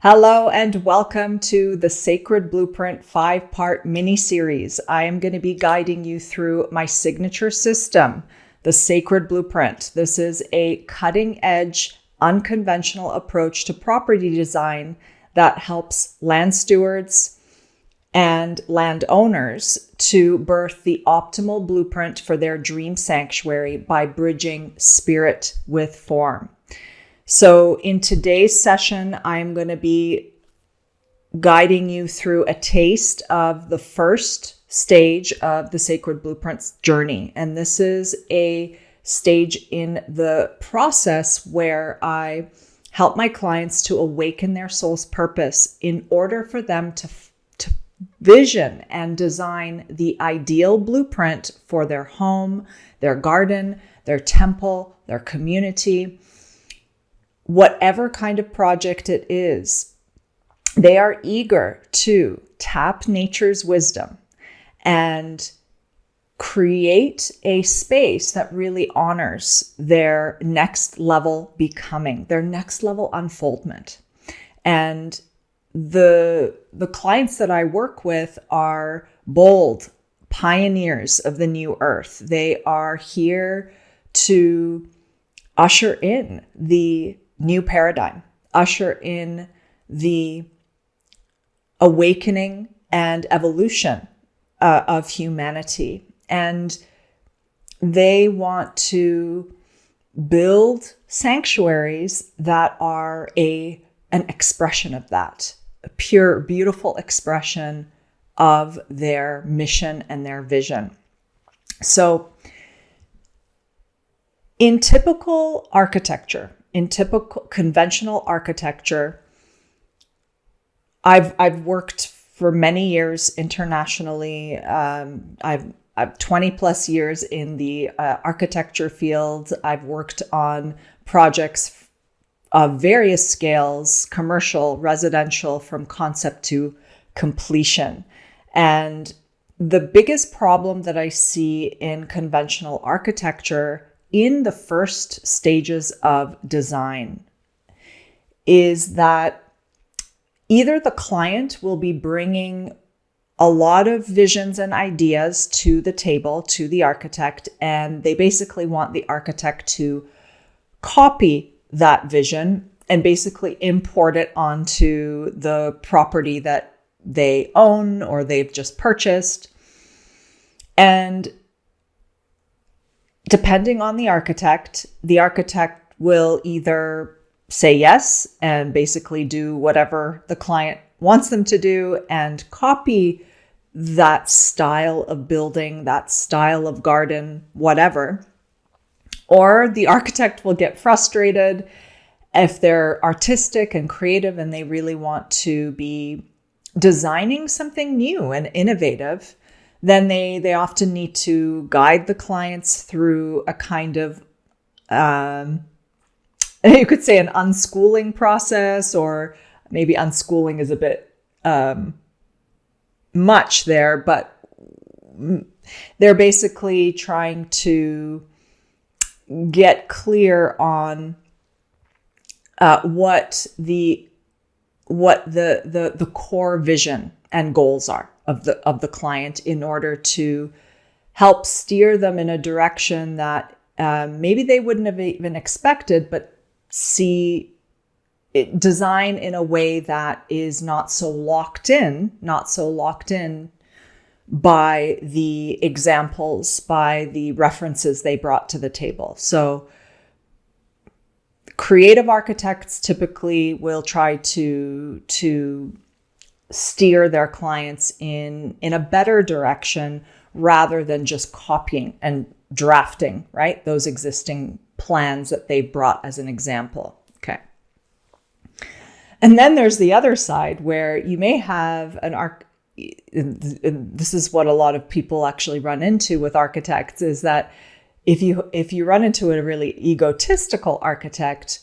Hello and welcome to the Sacred Blueprint 5-part mini-series. I am going to be guiding you through my signature system, the Sacred Blueprint. This is a cutting-edge, unconventional approach to property design that helps land stewards and landowners to birth the optimal blueprint for their dream sanctuary by bridging spirit with form. So in today's session, I'm going to be guiding you through a taste of the first stage of the Sacred Blueprint's journey. And this is a stage in the process where I help my clients to awaken their soul's purpose in order for them to vision and design the ideal blueprint for their home, their garden, their temple, their community. Whatever kind of project it is, they are eager to tap nature's wisdom and create a space that really honors their next level becoming, their next level unfoldment. And the clients that I work with are bold pioneers of the new earth. They are here to usher in the new paradigm, usher in the awakening and evolution of humanity. And they want to build sanctuaries that are an expression of that, a pure, beautiful expression of their mission and their vision. So in typical architecture, in typical conventional architecture, I've worked for many years internationally. I've 20 plus years in the architecture field. I've worked on projects of various scales, commercial, residential, from concept to completion. And the biggest problem that I see in conventional architecture in the first stages of design is that either the client will be bringing a lot of visions and ideas to the table, to the architect, and they basically want the architect to copy that vision and basically import it onto the property that they own or they've just purchased. And depending on the architect will either say yes and basically do whatever the client wants them to do and copy that style of building, that style of garden, whatever. Or the architect will get frustrated if they're artistic and creative and they really want to be designing something new and innovative. Then they often need to guide the clients through a kind of, you could say an unschooling process, or maybe unschooling is a bit much there, but they're basically trying to get clear on what the core vision and goals are of the client in order to help steer them in a direction that maybe they wouldn't have even expected, but see it design in a way that is not so locked in by the examples, by the references they brought to the table. So creative architects typically will try to steer their clients in a better direction rather than just copying and drafting, right? Those existing plans that they brought as an example. Okay. And then there's the other side where you may have this is what a lot of people actually run into with architects, is that if you run into a really egotistical architect,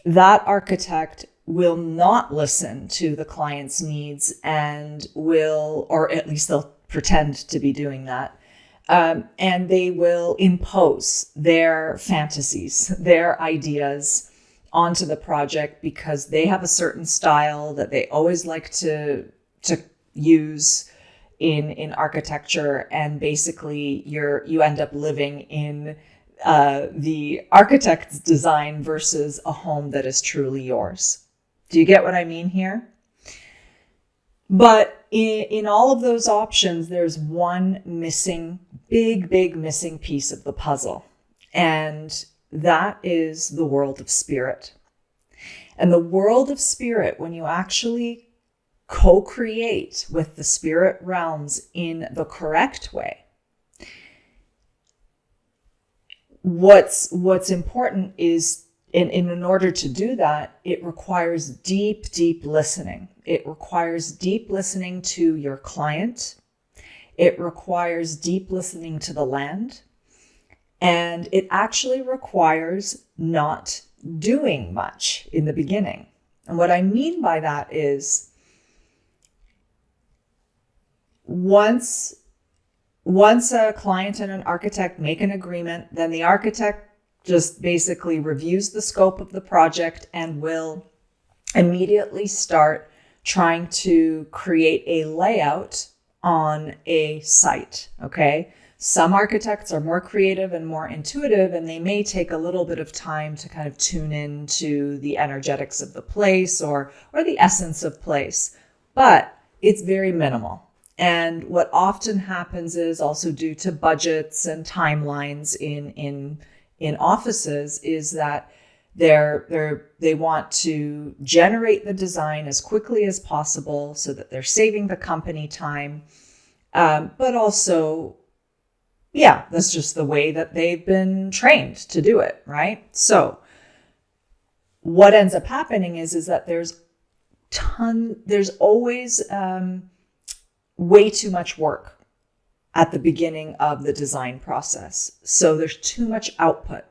that architect will not listen to the client's needs and will, or at least they'll pretend to be doing that. And they will impose their fantasies, their ideas onto the project because they have a certain style that they always like to use in architecture, and basically you end up living in the architect's design versus a home that is truly yours. Do you get what I mean here? But in all of those options, there's one big missing piece of the puzzle. And that is the world of spirit. And the world of spirit, when you actually co-create with the spirit realms in the correct way, what's important is in order to do that, it requires deep listening. It requires deep listening to your client. It requires deep listening to the land. And it actually requires not doing much in the beginning. And what I mean by that is once a client and an architect make an agreement, then the architect just basically reviews the scope of the project and will immediately start trying to create a layout on a site, okay? Some architects are more creative and more intuitive, and they may take a little bit of time to kind of tune into the energetics of the place or the essence of place, but it's very minimal. And what often happens is, also due to budgets and timelines in offices, is that they want to generate the design as quickly as possible so that they're saving the company time, but also, yeah, that's just the way that they've been trained to do it, right? So what ends up happening is that there's always way too much work at the beginning of the design process. So there's too much output.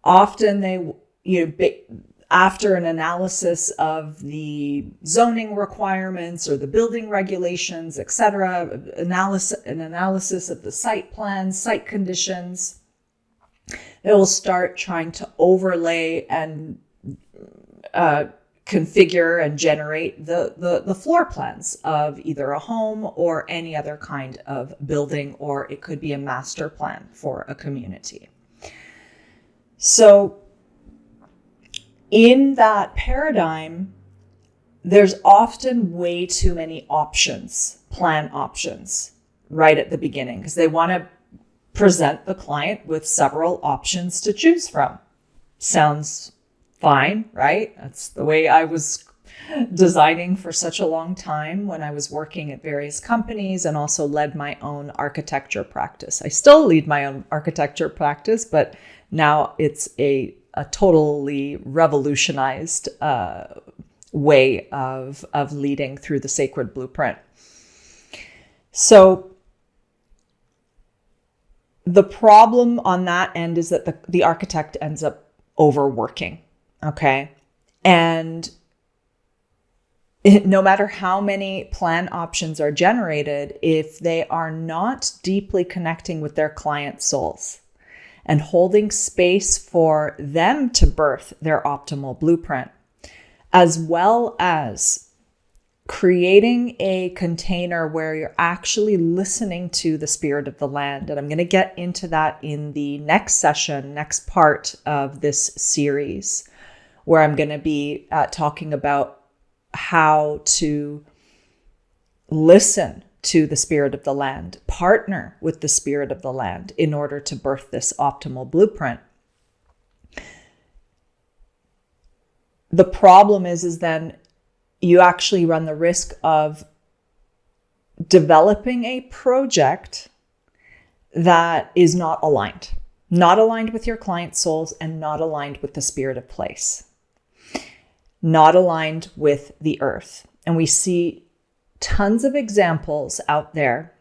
Often after an analysis of the zoning requirements or the building regulations, etc., an analysis of the site plans, site conditions, they will start trying to overlay and configure and generate the floor plans of either a home or any other kind of building, or it could be a master plan for a community. So in that paradigm, there's often way too many plan options right at the beginning, because they want to present the client with several options to choose from. Sounds fine, right? That's the way I was designing for such a long time when I was working at various companies and also led my own architecture practice. I still lead my own architecture practice, but now it's a totally revolutionized way of leading through the sacred blueprint. So the problem on that end is that the architect ends up overworking, okay? And no matter how many plan options are generated, if they are not deeply connecting with their client souls and holding space for them to birth their optimal blueprint, as well as creating a container where you're actually listening to the spirit of the land. And I'm going to get into that in the next session, next part of this series, where I'm going to be talking about how to listen to the spirit of the land, partner with the spirit of the land in order to birth this optimal blueprint. The problem is then you actually run the risk of developing a project that is not aligned with your client's souls and not aligned with the spirit of place, not aligned with the earth. And we see tons of examples out there,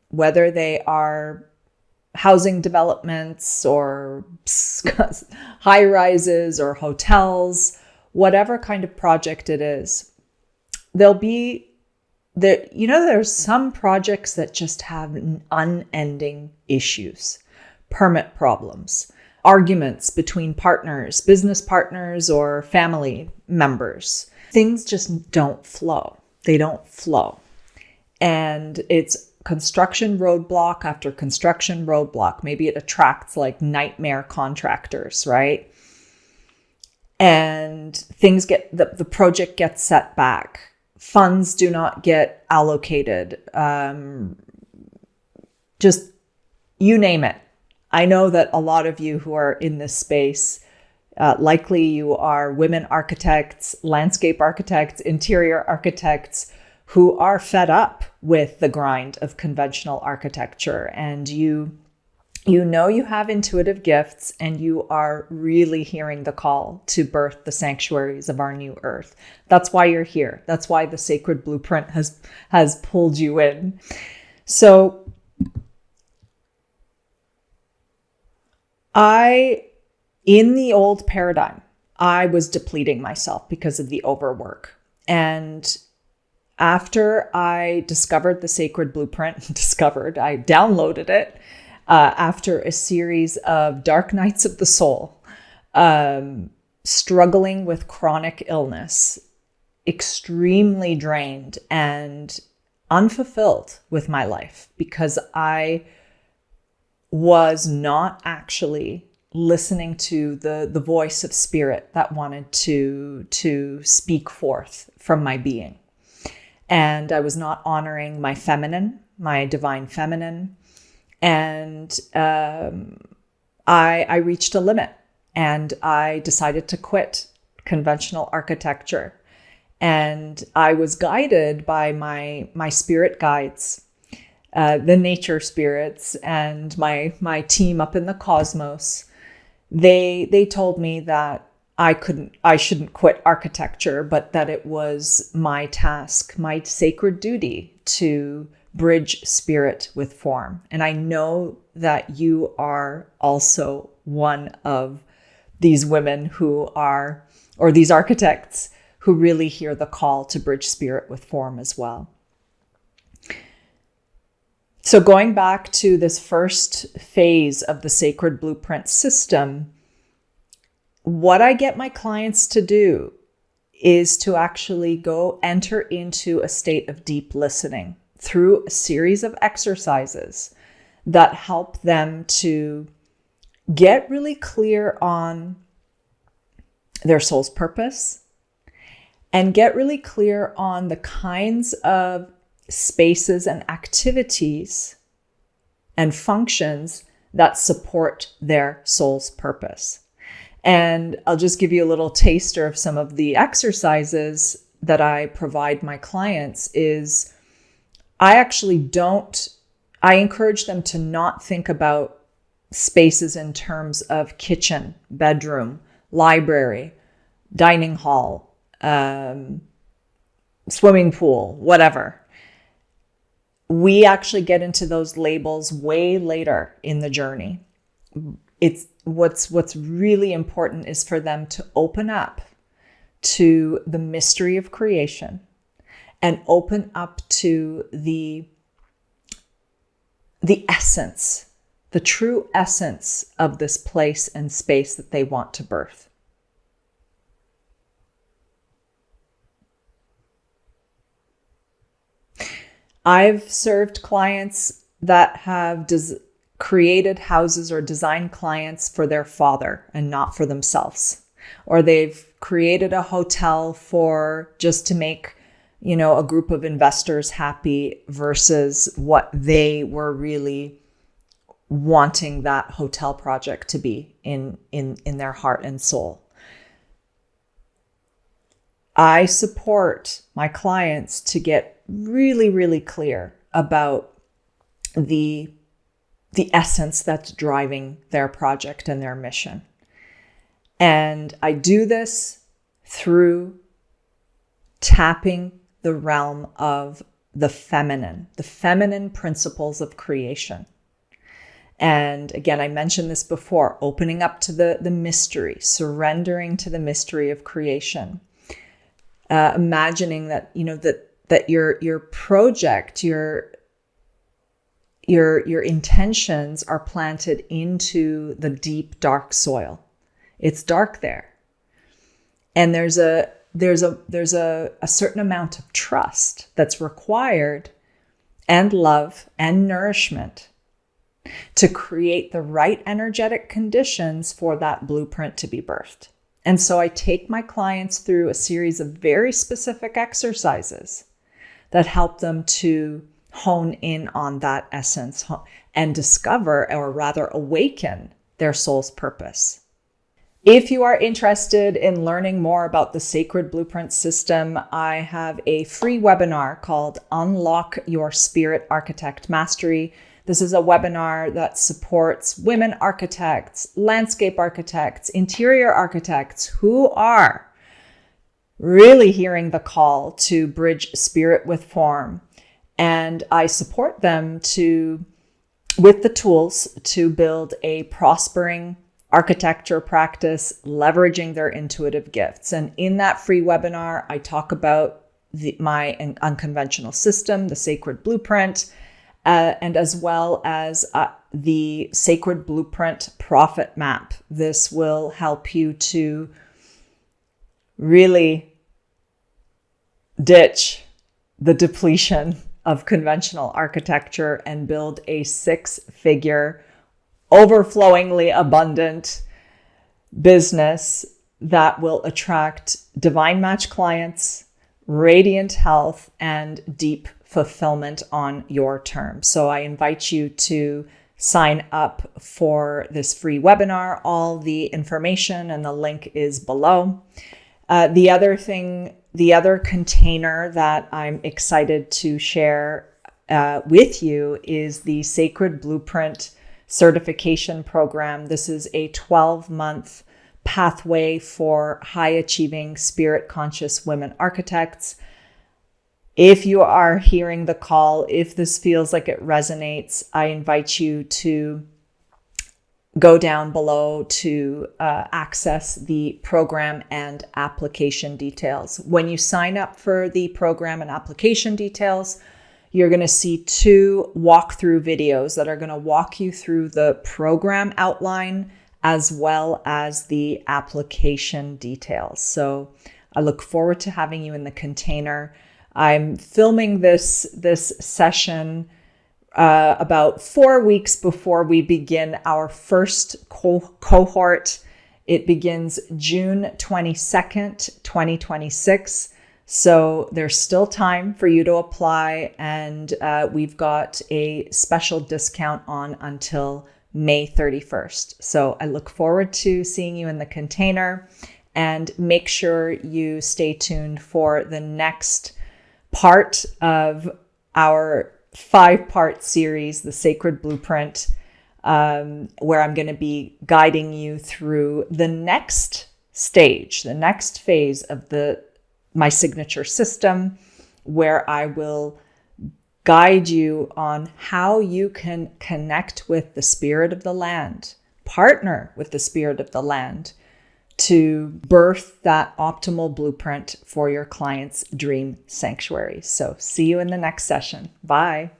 whether they are housing developments or high rises or hotels, whatever kind of project it is. There's some projects that just have unending issues, permit problems, arguments between partners, business partners, or family members. Things just don't flow. They don't flow. And it's construction roadblock after construction roadblock. Maybe it attracts like nightmare contractors, right? And things the project gets set back. Funds do not get allocated. Just you name it. I know that a lot of you who are in this space, likely you are women architects, landscape architects, interior architects, who are fed up with the grind of conventional architecture. And you know you have intuitive gifts, and you are really hearing the call to birth the sanctuaries of our new earth. That's why you're here. That's why the sacred blueprint has pulled you in. So in the old paradigm, I was depleting myself because of the overwork. And after I discovered the sacred blueprint, I downloaded it after a series of dark nights of the soul, struggling with chronic illness, extremely drained and unfulfilled with my life because I was not actually listening to the voice of spirit that wanted to speak forth from my being. And I was not honoring my feminine, my divine feminine. And I reached a limit, and I decided to quit conventional architecture. And I was guided by my spirit guides, the nature spirits, and my team up in the cosmos. They told me that I shouldn't quit architecture, but that it was my task, my sacred duty to bridge spirit with form. And I know that you are also one of these women or these architects who really hear the call to bridge spirit with form as well. So going back to this first phase of the sacred blueprint system, what I get my clients to do is to actually go enter into a state of deep listening through a series of exercises that help them to get really clear on their soul's purpose and get really clear on the kinds of spaces and activities and functions that support their soul's purpose. And I'll just give you a little taster of some of the exercises that I provide my clients is I encourage them to not think about spaces in terms of kitchen, bedroom, library, dining hall, swimming pool, whatever. We actually get into those labels way later in the journey. It's what's really important is for them to open up to the mystery of creation and open up to the essence, the true essence of this place and space that they want to birth. I've served clients that have created houses or designed clients for their father and not for themselves. Or they've created a hotel just to make, a group of investors happy versus what they were really wanting that hotel project to be in their heart and soul. I support my clients to get really, really clear about the essence that's driving their project and their mission. And I do this through tapping the realm of the feminine principles of creation. And again, I mentioned this before, opening up to the mystery, surrendering to the mystery of creation. Imagining that, that your project, your intentions are planted into the deep, dark soil. It's dark there. And there's a certain amount of trust that's required, and love and nourishment, to create the right energetic conditions for that blueprint to be birthed. And so I take my clients through a series of very specific exercises that help them to hone in on that essence and discover, or rather awaken, their soul's purpose. If you are interested in learning more about the Sacred Blueprint System, I have a free webinar called Unlock Your Spirit Architect Mastery. This is a webinar that supports women architects, landscape architects, interior architects who are really hearing the call to bridge spirit with form. And I support them with the tools to build a prospering architecture practice, leveraging their intuitive gifts. And in that free webinar, I talk about my unconventional system, the Sacred Blueprint, and as well as the Sacred Blueprint Profit Map. This will help you to really ditch the depletion of conventional architecture and build a 6-figure, overflowingly abundant business that will attract divine match clients, radiant health, and deep fulfillment on your terms. So I invite you to sign up for this free webinar. All the information and the link is below. The other container that I'm excited to share with you is the Sacred Blueprint Certification Program. This is a 12-month pathway for high-achieving, spirit-conscious women architects. If you are hearing the call, if this feels like it resonates, I invite you to go down below to access the program and application details. When you sign up for the program and application details, you're going to see 2 walkthrough videos that are going to walk you through the program outline as well as the application details. So I look forward to having you in the container. I'm filming this session about 4 weeks before we begin our first cohort. It begins June 22nd, 2026. So there's still time for you to apply, and we've got a special discount on until May 31st. So I look forward to seeing you in the container, and make sure you stay tuned for the next part of our 5-part series, the Sacred Blueprint, where I'm going to be guiding you through the next stage, the next phase of my signature system, where I will guide you on how you can connect with the spirit of the land, partner with the spirit of the land to birth that optimal blueprint for your client's dream sanctuary. So see you in the next session. Bye.